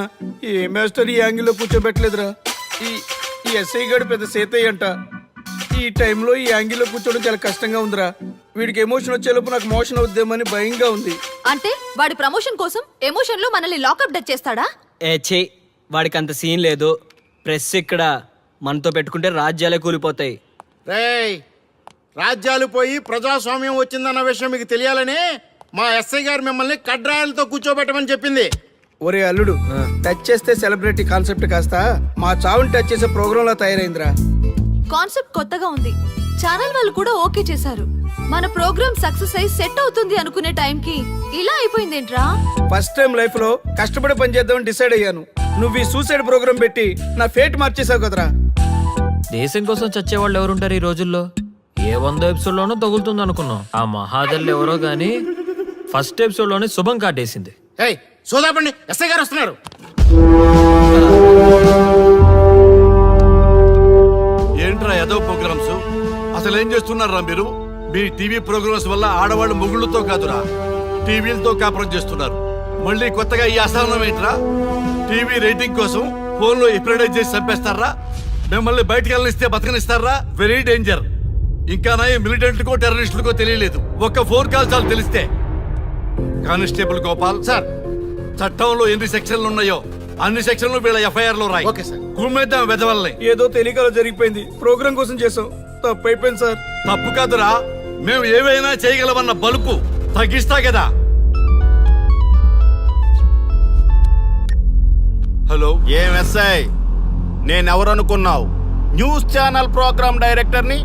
ఏ మాస్టర్ ఈ యాంగిల్లో కూర్చోబెట్టలేదురా. ఈ ఎస్ఐ గడు పెద్ద సేతయ్య అంట. ఈ టైంలో ఈ యాంగిల్లో కూర్చోవడం చాలా కష్టంగా ఉందిరా. వీడికి ఎమోషన్ వచ్చేలోపు నాకు మోషన్ అవుద్దేమని భయంగా ఉంది. అంటే వాడి ప్రమోషన్ కోసం ఎమోషన్ లో మనల్ని లాకప్ డెత్ చేస్తాడా? ఛీ, వాడికి అంత సీన్ లేదు. ప్రెస్ ఇక్కడ మనతో పెట్టుకుంటే రాజ్యాలే కూలిపోతాయి. రేయ్, రాజ్యాలు పోయి ప్రజాస్వామ్యం వచ్చిందన్న విషయం మీకు తెలియాలని మా ఎస్ఐ గారు మిమ్మల్ని కడ్రాయలతో కూర్చోబెట్టమని చెప్పింది. ఒరే అల్లుడు, టచ్ చేస్తే సెలబ్రిటీ కాన్సెప్ట్ కాస్త మా చావుని టచ్ చేసే ప్రోగ్రామ్ లా తయారైందిరా. కాన్సెప్ట్ కొత్తగా ఉంది, ఛానల్ వాళ్ళు కూడా ఓకే చేశారు. మన ప్రోగ్రామ్ సక్సెస్ అయి సెట్ అవుతుంది అనుకునే టైంకి ఇలా అయిపోయిందేంట్రా? ఫస్ట్ టైం లైఫ్ లో కష్టపడి పని చేద్దామని డిసైడ్ అయ్యాను. నువ్వు ఈ సూసైడ్ ప్రోగ్రామ్ పెట్టి నా ఫేట్ మార్చేసావు కదరా. దేశం కోసం చచ్చేవాళ్ళు ఎవరుంటారు ఈ రోజుల్లో? ఏ 100 ఎపిసోడ్ లోనో తగులుతుంది అనుకున్నాం. ఆ మహాదల్ ఎవరో గానీ ఫస్ట్ ఎపిసోడ్ లోనే శుభం కాటేసింది. ఏయ్, సోదాపండి, ఎస్ఐ గారు వస్తున్నారు. ఏంట్రా ఏదో ప్రోగ్రామ్స్? అసలు ఏం చేస్తున్నారా మీరు? మీ టీవీ ప్రోగ్రామ్స్ వల్ల ఆడవాళ్ళు మొగుళ్ళతో కాదురా, టీవీలతో కాపురం చేస్తున్నారు. మళ్ళీ కొత్తగా ఈ అసహనం ఏంట్రా? టీవీ రేటింగ్ కోసం ఫోన్లో ఎప్రిడైజ్ చేసి చంపేస్తారా? మిమ్మల్ని బయటకు వెళ్ళనిస్తే బతకనిస్తారా? Very danger. ఇంకా నయం మిలిటెంట్కో టెర్రరిస్టులకో తెలియలేదు, ఒక్క ఫోన్ కాల్ చాలు తెలిస్తే. కానిస్టేబుల్ గోపాల్ సార్, చట్టంలో ఎన్ని సెక్షన్లు ఉన్నాయో అన్ని సెక్షన్లు వీళ్ళ ఎఫ్ఐఆర్ లో రాయి. Okay sir. కుమ్మేద్దాం వెదవల్ని. ఏదో తెలియకలో జరిగిపోయింది, ప్రోగ్రామ్ కోసం చేసాం, తప్పు అయిపోయింది సార్. తప్పు కాదురా, మేము ఏవైనా చేయగలమన్న బలుపు తగ్గిస్తా కదా. హలో, ఏం ఎస్ఐ, నేనెవరనుకున్నావు? న్యూస్ ఛానల్ ప్రోగ్రామ్ డైరెక్టర్ని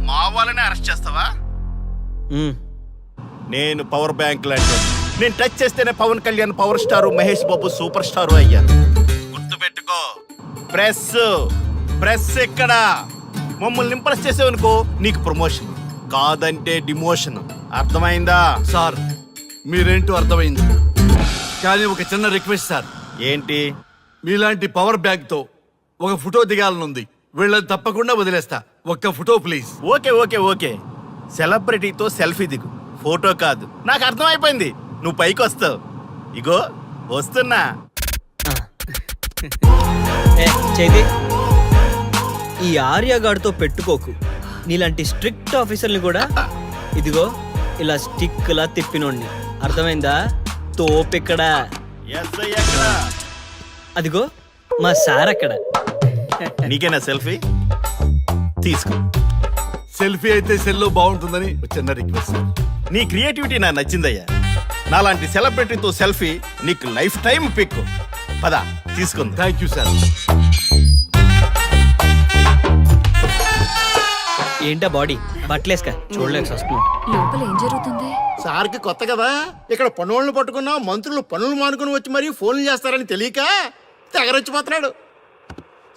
మా వాళ్ళని అరెస్ట్ చేస్తావా? నేను పవర్ బ్యాంక్ లాంటి, నేను టచ్ చేస్తేనే Pawan Kalyan power star, Mahesh Babu super star అయ్యాను. గుర్తుపెట్టుకో, ప్రెస్ ఎక్కడ మమ్మల్ని ఇంప్రెస్ చేసేవనుకో నీకు ప్రమోషన్, కాదంటే డిమోషన్. అర్థమైందా? సార్ మీరేంటో అర్థమైంది, కానీ ఒక చిన్న రిక్వెస్ట్ సార్. ఏంటి? మీలాంటి పవర్ బ్యాంక్ తో ఒక ఫోటో దిగాలనుంది. వీళ్ళని తప్పకుండా వదిలేస్తా, ఒక్క ఫోటో ప్లీజ్. ఓకే, సెలబ్రిటీతో సెల్ఫీ దిగు, ఫోటో కాదు. నాకు అర్థమైపోయింది, నువ్వు పైకి వస్తావు. ఇగో వస్తున్నా. చైతి, ఈ ఆర్యగాడితో పెట్టుకోకు. నీలాంటి స్ట్రిక్ట్ ఆఫీసర్ని కూడా ఇదిగో ఇలా స్టిక్ లా తిప్పినోడిని. అర్థమైందా? తోపిక్కడ. అదిగో మా సార్ అక్కడ. నీకేనా సెల్ఫీ? తీసుకో. సెల్ఫీ అయితే సెల్లో బాగుంటుందని చిన్న రిక్వెస్ట్ సార్. నీ క్రియేటివిటీ నాకు నచ్చిందయ్యా. నాలాంటి సెలబ్రిటీతో సెల్ఫీ నీకు లైఫ్ టైం పిక్. పద తీసుకుంది. Thank you sir. ఏంటా బాడీ బట్టలేసుక చూడలేక వస్తున్నాం. లోపల ఏం జరుగుతుంది? సార్కి కొత్త కదా ఇక్కడ పనులను పట్టుకున్నా మంత్రులు పనులు మానుకుని వచ్చి మరీ ఫోన్లు చేస్తారని తెలియక తెగరొచ్చిపోతున్నాడు.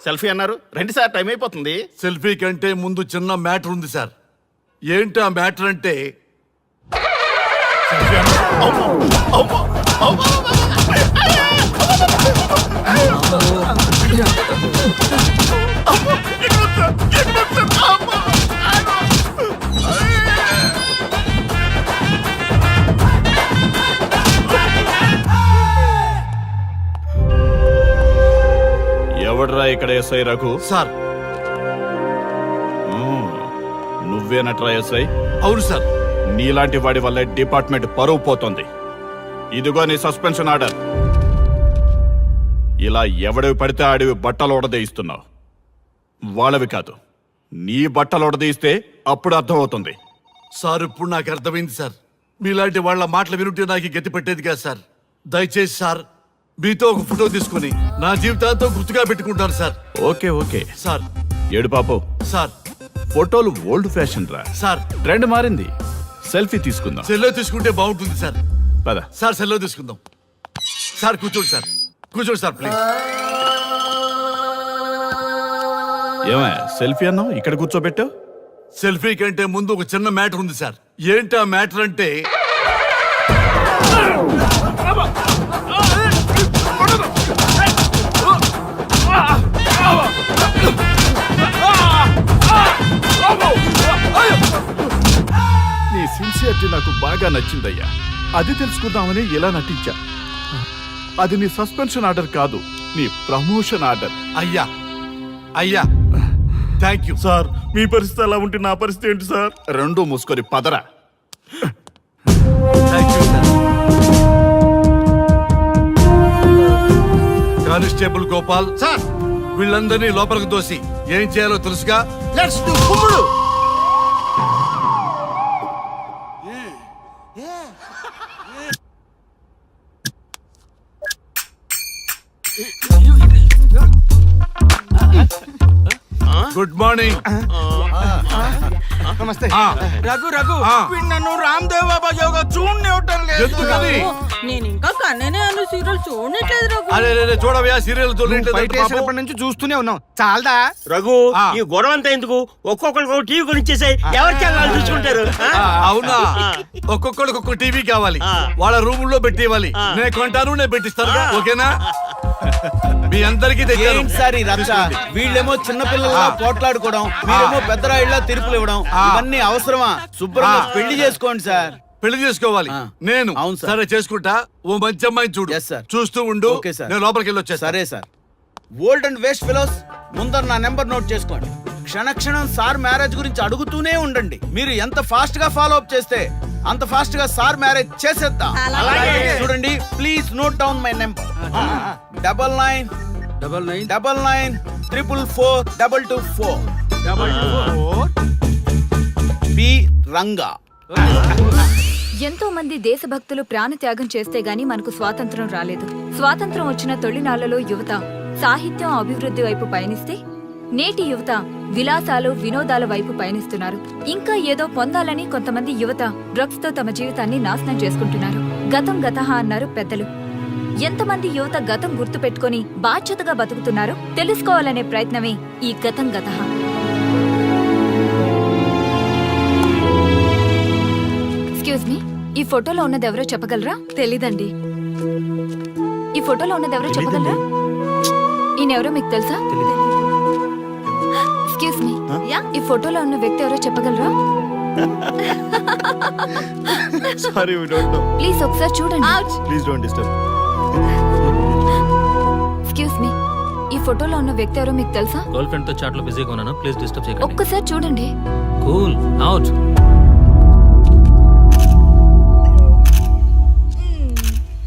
సెల్ఫీ అన్నారు, రండి సార్, టైం అయిపోతుంది. సెల్ఫీ కంటే ముందు చిన్న మ్యాటర్ ఉంది సార్. ఏంటి ఆ మ్యాటర్ అంటే ఎవడ్రా ఇక్కడ ఎస్ఐ రఘు? సార్. నువ్వేనట్రా ఎస్ఐ? అవును సార్. నీలాంటి వాడి వల్ల డిపార్ట్మెంట్ పరువు పోతుంది. ఇదిగో నీ సస్పెన్షన్ ఆర్డర్. ఇలా ఎవడివి పడితే ఆడివి బట్టలు ఉడదీయిస్తున్నావు. వాళ్ళవి కాదు, నీ బట్టలు ఉడదీయిస్తే అప్పుడు అర్థమవుతుంది. సార్ ఇప్పుడు నాకు అర్థమైంది సార్. మీలాంటి వాళ్ళ మాటలు వినుంటే నాకు గతి పెట్టేది కాదు సార్. దయచేసి సార్ మీతో ఒక ఫోటో తీసుకుని నా జీవితాంతో గుర్తుగా పెట్టుకుంటాను సార్. Okay okay sir. ఏడు పాపు సార్. ఫోటోలు ఓల్డ్ ఫ్యాషన్ రా సార్. ట్రెండ్ మారింది. సెల్ఫీ తీసుకుందాం. సెల్లో తీసుకుంటే బాగుంటుంది సార్. పద సార్, సెల్లో తీసుకుందాం. సార్ కూర్చోండి సార్, కూర్చోండి సార్ ప్లీజ్. ఏమా సెల్ఫీ అన్నావు, ఇక్కడ కూర్చోబెట్టావు? సెల్ఫీ కంటే ముందు ఒక చిన్న మ్యాటర్ ఉంది సార్. ఏంటి ఆ మ్యాటర్ అంటే నీ సిన్సియరిటీ నాకు బాగా నచ్చిందయ్యా. అది తెలుసుకుందామని ఇలా నటించా. అది నీ సస్పెన్షన్ ఆర్డర్ కాదు, నీ ప్రమోషన్ ఆర్డర్. అయ్యా అయ్యా థ్యాంక్ యూ సార్. మీ పరిస్థితి అలా ఉంటే నా పరిస్థితి ఏంటి సార్? రెండు మూసుకొని పదరా. Thank you sir. Constable Gopal sir వీళ్ళందరినీ లోపలికి తోసి ఏం చేయాలో తెలుసుగా. లెట్స్ డు కుమ్ముడు. Good morning. నమస్తే. రఘు రఘు ఆ. వీడు నన్ను రామ్ దేవ్ బాబా యోగా చూడనివ్వటం లేదు. ఎందుకని? నేను ఇంకా కన్ననే అను సీరియల్ చూడట్లేదు రఘు. అరే రే చూడవయ్యా, సీరియల్ బయట నుంచి చూస్తూనే ఉన్నాం, చాలదా? రఘు ఆ. ఈ గొడవ అంతా ఎందుకు? ఒక్కొక్కరికి టీవీ కొనిచ్చేసాయి, ఎవరి ఛానల్ చూసుకుంటారు. అవునా? ఒక్కొక్కడికి ఒక్కొక్క టీవీ కావాలి, ఆ. వాళ్ళ రూమ్ లో పెట్టి ఇవ్వాలి. ఆ. నేను కొంటాను, నేను పెట్టిస్తాను. ఓకేనా? మీ అందరికీ తెచ్చాను. ఏంటి సార్ ఈ రచ్చ? వీళ్ళేమో చిన్నపిల్లలా పోట్లాడుకోవడం, మీరేమో పెద్దరాయిళ్ళ తీర్పులు ఇవ్వడం, ఇవన్నీ అవసరమా? శుభ్రంగా పెళ్లి చేసుకోండి సార్. పెళ్లి చేసుకోవాలి ఆ. నేను. అవును సార్. సరే చేసుకుంటా. ఓ మంచి అమ్మాయిని చూడు. Yes, sir. చూస్తూ ఉండు. Okay sir. నేను లోపలికి వెళ్ళి వచ్చేస్తా. సరే sir. Old and waste fellows, ముందర నా నెంబర్ నోట్ చేసుకోండి. క్షణక్షణం సార్ మ్యారేజ్ గురించి అడుగుతూనే ఉండండి. మీరు ఎంత ఫాస్ట్ గా ఫాలో అప్ చేస్తే అంత ఫాస్ట్ గా సార్ మ్యారేజ్ చేసేద్దాం. చూడండి, please note down my number. 9999442224 P Ranga. ఎంతో మంది దేశభక్తులు ప్రాణత్యాగం చేస్తే గాని మనకు స్వాతంత్రం రాలేదు. స్వాతంత్రం వచ్చిన తొలినాళ్లలో యువత సాహిత్యం అభివృద్ధి వైపు పయనిస్తే నేటి యువత విలాసాలు వినోదాల వైపు పయనిస్తున్నారు. ఇంకా ఏదో పొందాలని కొంతమంది యువత డ్రగ్స్ తో తమ జీవితాన్ని నాశనం చేసుకుంటున్నారు. గతం గతహ అన్నారు పెద్దలు. ఎంతమంది యువత గతం గుర్తు పెట్టుకుని బాధ్యతగా బతుకుతున్నారో తెలుసుకోవాలనే ప్రయత్నమే ఈ గతం గతహ. ఎక్స్క్యూజ్ మీ, ఈ ఫోటోలో ఉన్నది ఎవరో చెప్పగలరా? తెలీదండి. ఈ ఫోటోలో ఉన్నది ఎవరో చెప్పగలరా? ఈయనెవరో మీకు తెలుసా? ఎక్స్క్యూజ్ మీ, ఈ ఫోటోలో ఉన్న వ్యక్తి ఎవరో చెప్పగలరా? Sorry, we don't know. Please ఒకసారి చూడండి. Please don't disturb. Excuse me, ఈ ఫోటోలో ఉన్న వ్యక్తి ఎవరో మీకు తెలుసా? గర్ల్ ఫ్రెండ్ తో చాట్ లో బిజీగా ఉన్నాను, ప్లీజ్ డిస్టర్బ్ చేయకండి. ఒక్కసారి చూడండి. Cool out.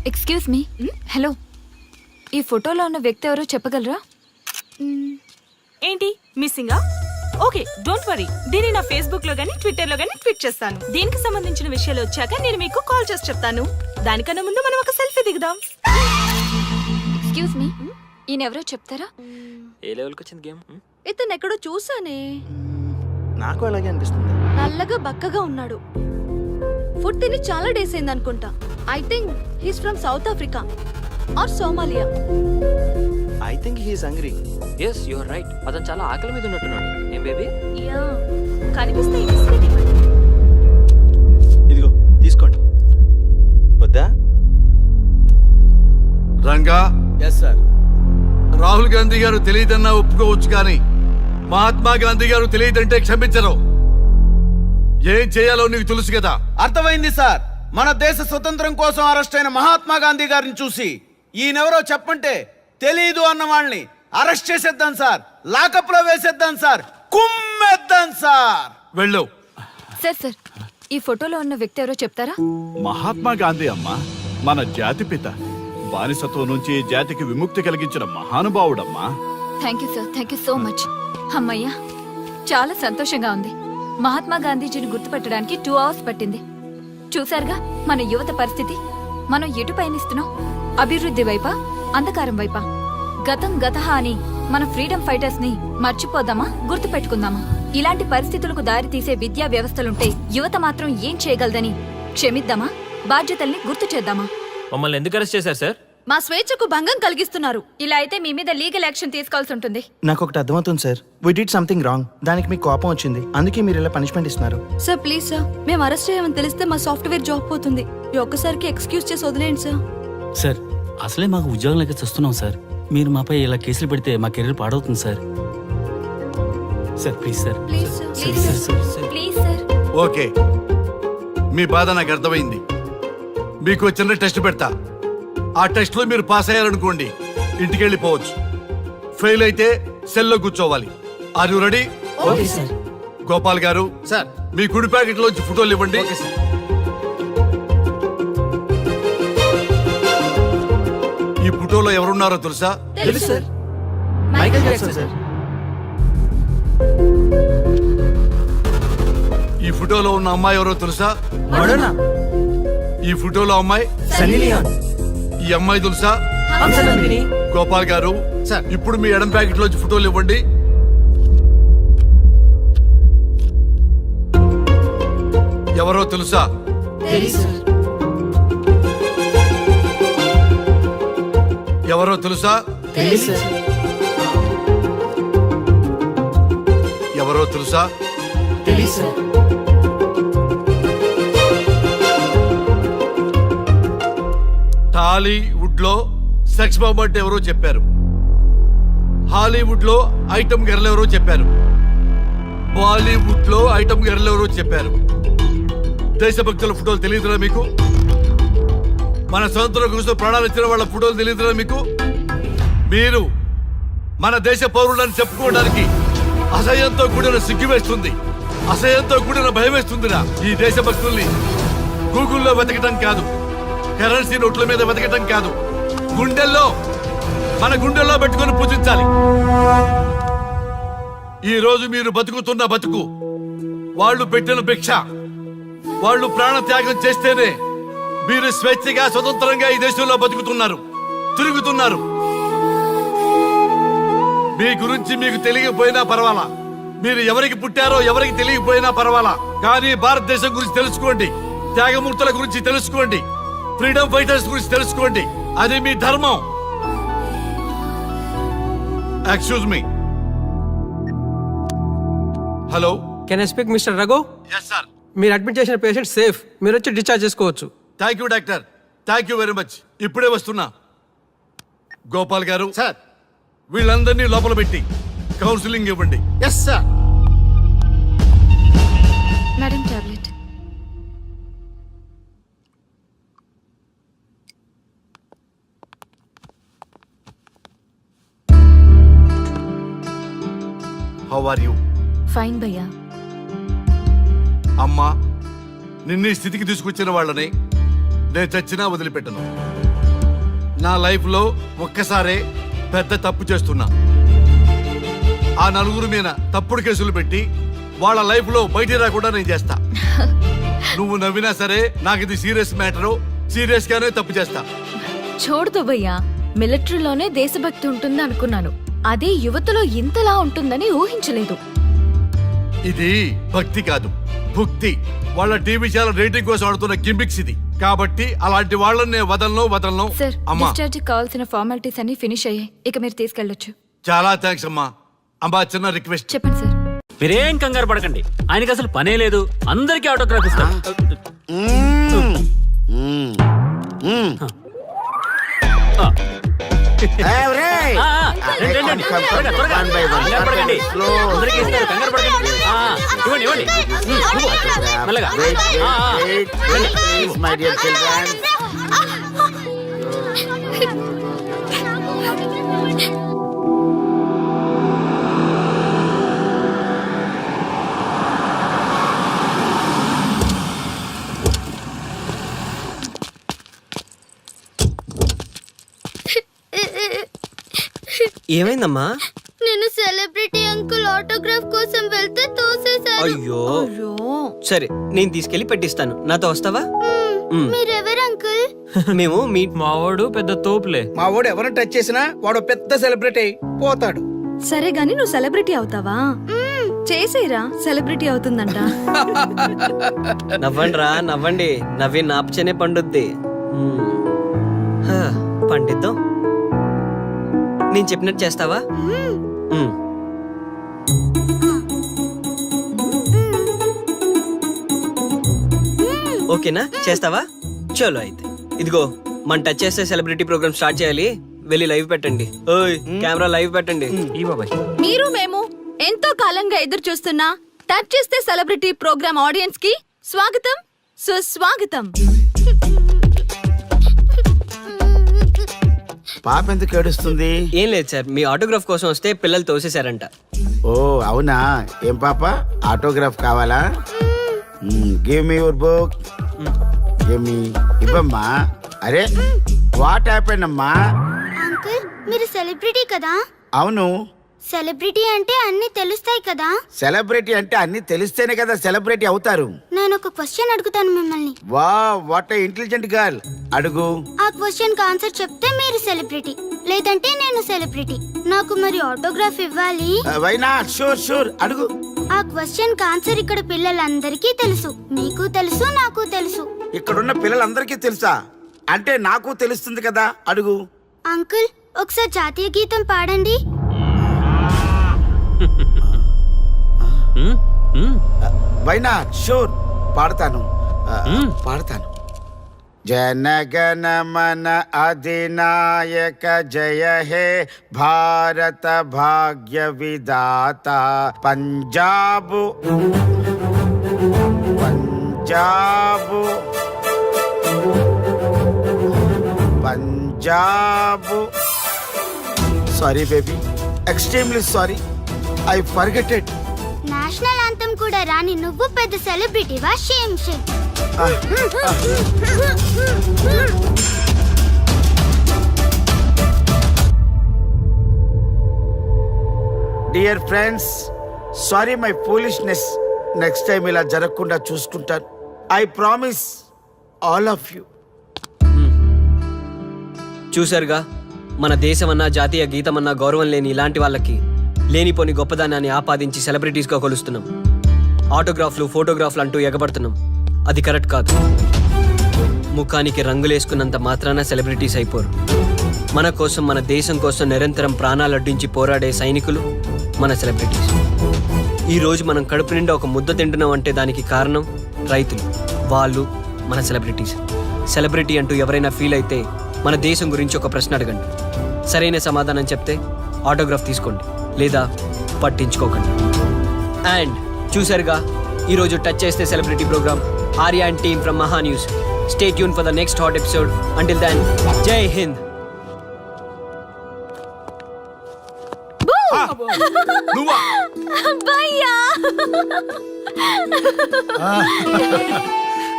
Excuse me, hello, ఈ ఫోటోలో ఉన్న వ్యక్తి ఎవరో చెప్పగలరా? ఏంటి మిస్సింగా? ఓకే డోంట్ వరీ, దీన్ని నా ఫేస్బుక్ లో గానీ ట్విట్టర్ లో గానీ ట్వీట్ చేస్తాను. దీనికి సంబంధించిన విషయాలు వచ్చాక నేను మీకు కాల్ చేసి చెప్తాను. దానికన్నా ముందు మనం ఒక సెల్ఫీ దిగుదాం. ఎక్స్క్యూజ్ మీ, ఈయన ఎవరో చెప్తారా? ఏ లెవెల్కి వచ్చింది గేమ్? ఇతను ఎక్కడో చూసానే. నాకు అలాగే అనిపిస్తుంది. నల్లగా బక్కగా ఉన్నాడు. ఫుడ్ తిని చాలా డేస్ అయింది అనుకుంటా. I think he's from South Africa or Somalia. I think he's hungry. Yes you are right. అతను చాలా ఆకలి మీద ఉన్నట్టున్నాడు. ఏం బేబీ? యా కనిపిస్తే ఈ బిస్కెట్ ఇవ్వండి. ఇదిగో తీసుకోండి. వద్దా? Ranga, yes sir. రాహుల్ గాంధీ గారు తెలియదన్నా ఒప్పుకోవచ్చు కానీ మహాత్మా గాంధీ గారు తెలియదంటే క్షమించరు. ఏం చేయాలో నీకు తెలుసు కదా. అర్థమైంది సార్. మన దేశ స్వతంత్రం కోసం అరెస్ట్ అయిన మహాత్మా గాంధీ గారిని చూసి ఈయనెవరో చెప్పంటే తెలీదు అన్న వాళ్ళని అరెస్ట్ చేసేద్దాం సార్, లాకప్ లో వేసేద్దాం సార్, కుమ్మేద్దాం సార్. వెళ్ళు. సార్ సార్, ఈ ఫోటోలో ఉన్న వ్యక్తి ఎవరో చెప్తారా? మహాత్మా గాంధీ అమ్మా, మన జాతిపిత. బానిసత్వం నుంచి జాతికి విముక్తి కలిగించిన మహానుభావుడమ్మా. Thank you sir, thank you so much. అమ్మయ్యా, చాలా సంతోషంగా ఉంది. మహాత్మా గాంధీజీని గుర్తుపెట్టడానికి 2 hours పట్టింది. చూసారుగా మన యువత పరిస్థితి. మనం ఎటు పయనిస్తున్నాం? అభివృద్ధి వైపా, అంధకారం వైపా? గతం గతహ అని మన ఫ్రీడమ్ ఫైటర్స్ ని మర్చిపోదామా, గుర్తుపెట్టుకుందామా? ఇలాంటి పరిస్థితులకు దారి తీసే విద్యా వ్యవస్థలుంటే యువత మాత్రం ఏం చేయగలదని క్షమిద్దామా, బాధ్యతల్ని గుర్తు చేద్దామా? మమ్మల్ని ఎందుకు అరెస్ట్ చేశారు సార్? మా స్వేచ్ఛకు భంగం కలిగిస్తున్నారు. ఇలా అయితే మీ మీద లీగల్ యాక్షన్ తీసుకోవాల్సి ఉంటుంది. నాకు ఒకటి అర్థమవుతుంది sir. We did something wrong. దానికి మీకు కోపం వచ్చింది, అందుకే మీరు ఇలా పనిష్మెంట్ ఇస్తున్నారు. సార్ ప్లీజ్ సార్, మేము అరెస్ట్ చేయమని తెలిస్తే మా సాఫ్ట్వేర్ జాబ్ పోతుంది. ఈ ఒక్కసారికి ఎక్స్క్యూజ్ చేసి వదిలేండి సార్. సార్ అసలే మాకు ఉద్యోగం లేక చస్తున్నాం సార్. మీరు మాపై ఇలా కేసులు పెడితే మా కెరీర్ పాడవుతుంది sir. Sir please sir. Please sir, please sir, please sir. Okay, మీ బాధ నాకు అర్థమైంది. మీకు చిన్న టెస్ట్ పెడతా. ఆ టెస్ట్ లో మీరు పాస్ అయ్యారనుకోండి, ఇంటికి వెళ్ళిపోవచ్చు. ఫెయిల్ అయితే సెల్లో కూర్చోవాలి. Are you ready? Okay sir. Gopal garu, sir. మీ కుడి ప్యాకెట్ లోంచి ఫోటోలు ఇవ్వండి. ఈ ఫోటోలో ఎవరున్నారో తెలుసా? తెలుసు సార్. Michael Jackson sir. ఈ ఫోటోలో ఉన్న అమ్మాయి ఎవరో తెలుసా? మడోనా. ఈ ఫోటోలో అమ్మాయి సన్నీ లియోన్. ఈ అమ్మాయి తెలుసా? హంసనందిని. గోపాల్ గారు, సార్. ఇప్పుడు మీ ఎడం ప్యాకెట్ లోంచి ఫోటోలు ఇవ్వండి. ఎవరో తెలుసా? తెలుసు సార్. ఎవరో తెలుసా? తెలుసు సార్. ఎవరో తెలుసా? తెలుసు సార్. టాలీవుడ్ లో సెక్స్ బాంబ్ అంటే ఎవరో చెప్పారు. హాలీవుడ్ లో ఐటమ్ గర్ల్ ఎవరో చెప్పారు. బాలీవుడ్ లో ఐటమ్ గర్ల్ ఎవరో చెప్పారు. దేశభక్తుల ఫోటోలు తెలియదురా మీకు? మన స్వతంత్రం కోసం ప్రాణాలు ఇచ్చిన వాళ్ళ ఫోటోలు తెలియదురా మీకు? మీరు మన దేశ పౌరులని చెప్పుకోవడానికి అసహ్యంతో కూడిన సిగ్గు వేస్తుంది, అసహ్యంతో కూడిన భయం వేస్తుందిరా. ఈ దేశభక్తుల్ని గూగుల్లో వెతకటం కాదు, కరెన్సీ నోట్ల మీద వెతకటం కాదు, గుండెల్లో, మన గుండెల్లో పెట్టుకొని పూజించాలి. ఈ రోజు మీరు బతుకుతున్న బతుకు వాళ్ళు పెట్టిన భిక్ష. వాళ్ళు ప్రాణ త్యాగం చేస్తేనే మీరు స్వేచ్ఛగా స్వతంత్రంగా ఈ దేశంలో బతుకుతున్నారు, తిరుగుతున్నారు. మీ గురించి మీకు తెలియకపోయినా పర్వాలా, మీరు ఎవరికి పుట్టారో ఎవరికి తెలియకపోయినా పర్వాలా, కానీ భారతదేశం గురించి తెలుసుకోండి, త్యాగమూర్తుల గురించి తెలుసుకోండి, ఫ్రీడమ్ ఫైటర్స్ గురించి తెలుసుకోండి. అది మీ ధర్మం. Excuse me. Hello, can I speak mister Raghu? Yes sir. మీరు అడ్మిట్ చేసిన పేషెంట్ సేఫ్. మీరు వచ్చి డిశ్చార్జ్ చేసుకోవచ్చు. Thank you doctor, thank you very much. ఇప్పుడే వస్తున్నా. గోపాల్ గారు, సార్. వీళ్ళందరినీ లోపల పెట్టి కౌన్సిలింగ్ ఇవ్వండి. Yes sir. Madam tablet. How are you? Fine భయ్యా. అమ్మా, నిన్ను ఈ స్థితికి తీసుకొచ్చిన వాళ్ళని నేను చచ్చినా వదిలిపెట్టను. నా లైఫ్లో ఒక్కసారే పెద్ద తప్పు చేస్తున్నా. ఆ నలుగురు మీద తప్పుడు కేసులు పెట్టి వాళ్ళ లైఫ్లో బయట రాకుండా నేను చేస్తా. నువ్వు నవ్వినా సరే నాకు ఇది సీరియస్ మ్యాటరు, సీరియస్ గానే తప్పు చేస్తా. చూడదు భయ్యా, మిలిటరీలోనే దేశభక్తి ఉంటుంది అనుకున్నాను. అదే యువతలో ఇంతలా ఉంటుందని ఊహించలేదు. ఇది భక్తి కాదు, భుక్తి. వాళ్ళ టీవీ ఛానల్ రేటింగ్ కోసం ఆడుతున్న గిమిక్స్ ఇది. కాబట్టి అలాంటి వాళ్ళని నేను వదలను. సార్ అమ్మా డిశ్చార్జ్ కావాల్సిన ఫార్మాలిటీస్ అన్ని ఫినిష్ అయ్యాయి. ఇక మీరు తీసుకెళ్ళొచ్చు. చాలా థ్యాంక్స్ అమ్మా. అమ్మా చిన్న రిక్వెస్ట్. చెప్పండి సార్. మీరేం కంగారు పడకండి, ఆయనకి అసలు పనే లేదు, అందరికీ ఆటోగ్రాఫ్ ఇస్తారు. రండి, రండి. త్వరగా, త్వరగా. కంగారు పడకండి. అందరికీ ఇస్తారు, కంగారు పడకండి. ఇవ్వండి, ఇవ్వండి. మెల్లగా. రండి. ఏమైందమ్మా? నేను సెలబ్రిటీ అంకుల్ ఆటోగ్రాఫ్ కోసం వెళ్తే తోసేశారు. అయ్యో, సరే నేను తీసుకెళ్లి పెట్టిస్తాను. నాతో వస్తావా? మీరెవరు అంకుల్? మేము మీ మావాడు పెద్ద తోపులే. మా వాడు ఎవరిని టచ్ చేసినా వాడు పెద్ద సెలబ్రిటీ అయి పోతాడు. సరే గాని నువ్వు సెలబ్రిటీ అవుతావా? చేసేరా, సెలబ్రిటీ అవుతుందంట. నవ్వండి రా, నవ్వండి. నవ్వి నాపచనే పండుద్ది. పండిద్దాం. నేను చెప్పినట్టు చేస్తావా? ఓకేనా? చేస్తావా? చలో అయితే. ఇదిగో మన టచ్ చేస్తే సెలబ్రిటీ ప్రోగ్రామ్ స్టార్ట్ చేయాలి. వెళ్ళి లైవ్ పెట్టండి. ఓయ్ కెమెరా లైవ్ పెట్టండి. ఈ బాబాయ్ మీరు మేము ఎంతో కాలంగా ఎదురు చూస్తున్న టచ్ చేస్తే సెలబ్రిటీ ప్రోగ్రామ్ ఆడియన్స్ కి స్వాగతం, సుస్వాగతం. పాప ఎందుకు ఏడుస్తుంది? ఏం లేదు సార్, మీ ఆటోగ్రాఫ్ కోసం వస్తే పిల్లలు తోసేశారంట. ఓ అవునా? ఏం పాప ఆటోగ్రాఫ్ కావాలా? Give me your book. Give me. ఇవ్వమ్మా. అరే వాట్ హ్యాపెండ్ అమ్మా? అంకుల్ మీరు సెలబ్రిటీ కదా? అవును. సెలబ్రిటీ అంటే అన్ని తెలుస్తాయి కదా? సెలబ్రిటీ అంటే అన్ని తెలిస్తేనే కదా సెలబ్రిటీ అవుతారు. నేను ఒక క్వశ్చన్ అడుగుతాను మిమ్మల్ని. వా వాట్ ఏ ఇంటెలిజెంట్ గర్ల్. అడుగు. ఆ క్వశ్చన్ కి ఆన్సర్ చెప్తే మీరు సెలబ్రిటీ, లేదంటే నేను సెలబ్రిటీ. నాకు మరి ఆటోగ్రాఫ్ ఇవ్వాలి. Why not? షూర్ షూర్ అడుగు. ఆ క్వశ్చన్ కి ఆన్సర్ ఇక్కడ పిల్లలందరికీ తెలుసు, మీకు తెలుసు, నాకు తెలుసు. ఇక్కడున్న పిల్లలందరికీ తెలుసా? అంటే నాకు తెలుస్తుంది కదా. అడుగు. అంకుల్ ఒకసారి జాతీయ గీతం పాడండి. Why not? షూర్ పాడతాను. పాడతాను. జనగణ మన అధినాయక జయ హే భారత భాగ్య విధాత. Punjab Punjab Punjab. Sorry baby, extremely sorry. I forgetted. National anthem కూడా రాని నువ్వు పెద్ద సెలబ్రిటీవా? Shame shame. Dear friends, sorry my foolishness. Next time ఇలా జరగకుండా చూసుకుంటాను. I promise all of you. చూసారుగా, మన దేశమన్నా జాతీయ గీతమన్నా గౌరవం లేని ఇలాంటి వాళ్ళకి లేనిపోని గొప్పదానాన్ని ఆపాదించి సెలబ్రిటీస్గా కొలుస్తున్నాం. ఆటోగ్రాఫ్లు, ఫోటోగ్రాఫ్లు అంటూ ఎగబడుతున్నాం. అది కరెక్ట్ కాదు. ముఖానికి రంగులేసుకున్నంత మాత్రాన సెలబ్రిటీస్ అయిపోరు. మన కోసం, మన దేశం కోసం నిరంతరం ప్రాణాలు అడ్డించి పోరాడే సైనికులు మన సెలబ్రిటీస్. ఈరోజు మనం కడుపు నిండా ఒక ముద్ద తింటున్నాం అంటే దానికి కారణం రైతులు. వాళ్ళు మన సెలబ్రిటీస్. సెలబ్రిటీ అంటూ ఎవరైనా ఫీల్ అయితే మన దేశం గురించి ఒక ప్రశ్న అడగండి. సరైన సమాధానం చెప్తే ఆటోగ్రాఫ్ తీసుకోండి, లేదా పట్టించుకోకండి. అండ్ చూసారుగా, ఈరోజు టచ్ చేస్తే celebrity programme. Arya and team from Maha news. Stay tune for the next hot episode. Until then, Jai Hind.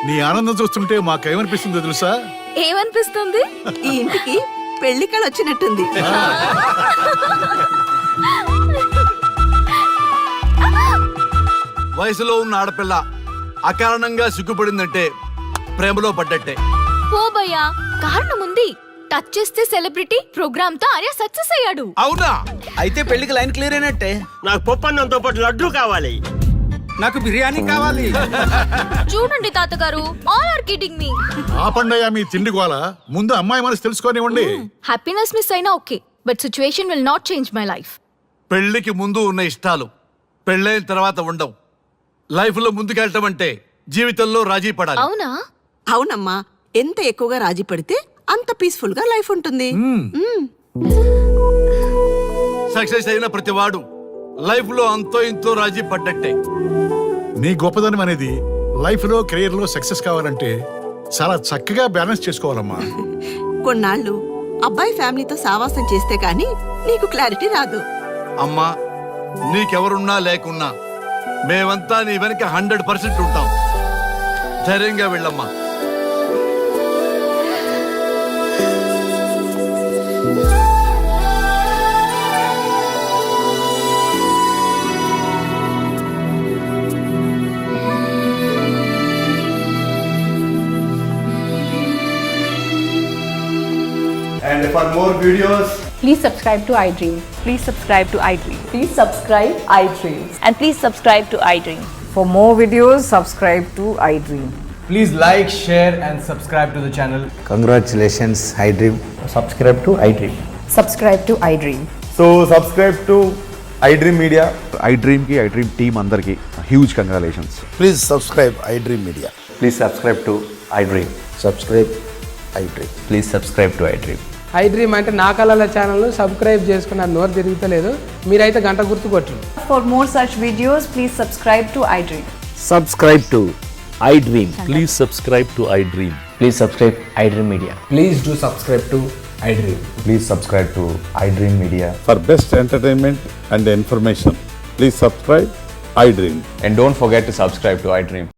నీ ఆనందం చూస్తుంటే మాకేమనిపిస్తుందో తెలుసా? ఏమనిపిస్తుంది? ఈ ఇంటికి పెళ్లి కళ వచ్చినట్టుంది. వయసులో ఉన్న ఆడపిల్ల అకారణంగా సిగ్గుపడిందంటే ప్రేమలో పడ్డట్టే. ఓ భయ్యా, కారణం ఉంది. టచ్ చేస్తే సెలబ్రిటీ ప్రోగ్రామ్ తో ఆర్య సక్సెస్ అయ్యాడు. అవునా? అయితే పెళ్లికి లైన్ క్లియర్ అయినట్టే. నాకు పప్పన్నంతో పాటు లడ్డు కావాలి. నాకు బిర్యానీ కావాలి. చూడండి తాతగారు, ఆల్ ఆర్ కిడింగ్ మీ. ఆపండయ్యా మీ తిండి గోల. ముందు అమ్మాయి మనసు తెలుసుకోనివ్వండి. హ్యాపీనెస్ మిస్ అయినా okay, but situation will not change my life. పెళ్లికి ముందు ఉన్న ఇష్టాలు పెళ్ళైన తర్వాత ఉండవు. లైఫ్ లో ముందుకెళ్ళటం అంటే జీవితంలో రాజీ పడాలి. అవునా? అవునమ్మా, ఎంత ఎక్కువగా రాజీ పడితే అంత పీస్ఫుల్ గా లైఫ్ ఉంటుంది. సక్సెస్ అయిన ప్రతివాడు లైఫ్ లో అంతో ఇంతో రాజీ పడ్డట్టే. నీ గొప్పదనం అనేది లైఫ్ లో కెరీర్ లో సక్సెస్ కావాలంటే చాలా చక్కగా బ్యాలెన్స్ చేసుకోవాలమ్మా. కొన్నాళ్ళు అబ్బాయి ఫ్యామిలీతో సావాసం చేస్తే గానీ నీకు క్లారిటీ రాదు. అమ్మా, నీకెవరున్నా లేకున్నా మేమంతా నీ వెనక 100% ఉంటాం. ధైర్యంగా వెళ్ళమ్మా. And for more videos, Please subscribe to iDream. Please subscribe to iDream. Please subscribe iDream. And please subscribe to iDream. For more videos, subscribe to iDream. please like, share and subscribe to the channel. Congratulations I dream. Subscribe to iDream. Subscribe to iDream. So subscribe to iDream Media. I dream కి I dream team అందరికి huge congratulations. Please subscribe I dream media. Please subscribe to iDream. Subscribe I dream. Please subscribe to iDream. iDream అంటే నా కళల channel subscribe చేసుకున్న నోరు తిరుగుతలేదు. మీరైతే గంట గుర్తు కొట్టండి. For more such videos, please subscribe to iDream. Subscribe to iDream. Please subscribe to iDream. Please subscribe iDream Media. Please do subscribe to iDream. Please subscribe to I dream media. For best entertainment and information please subscribe I dream. And don't forget to subscribe to iDream.